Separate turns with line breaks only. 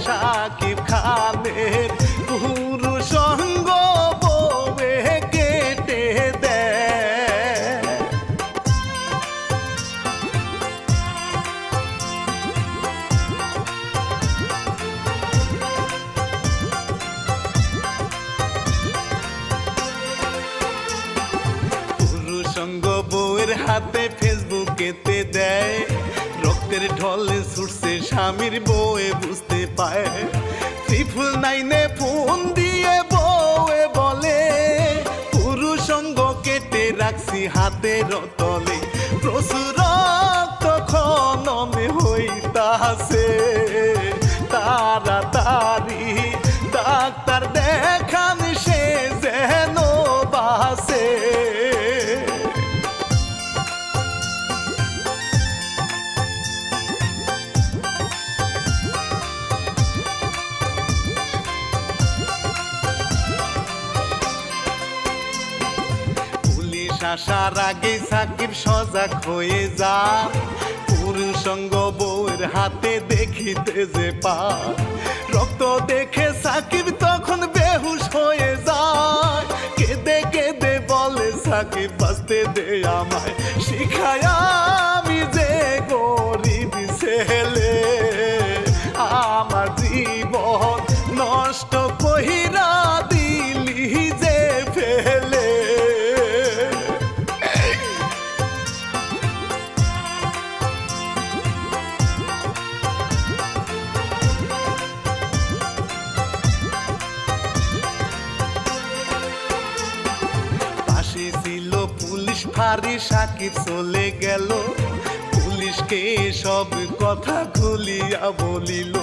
সাকিব খানের পুরো সঙ্গ বউয়ে কেটে দেয়। পুরো সঙ্গ বউয়ের হাতে ফেসবুকেতে দেয়, রক্তের ঢলে ছুটছে স্বামীর বউয়ে বুঝতে পায়। 999 ফোন দিয়ে বউয়ে বলে পুরো সঙ্গ কেটে রাখছি হাতের তলে, প্রচুর রক্ত খনন হইতাছে, তাড়াতাড়ি ডাক্তার দেখান সে যেন বাঁচে। আসার আগে সাকিব সজাগ হয়ে যা, পুরুষ সঙ্গ বউয়ের হাতে দেখিতে যে পা, রক্ত দেখে সাকিব তখন বেহুশ হয়ে যায়, কেঁদে কেঁদে বলে সাকিব বাঁচতে দে আমায়, শিখায় আমি যে গরিব ছেলে, আমার জীবন নষ্ট কইরা দিলি যে ফেলে। ছিল পুলিশ ফাঁড়ি, সাকিব চলে গেল, পুলিশকে সব কথা খুলিয়া বলিল।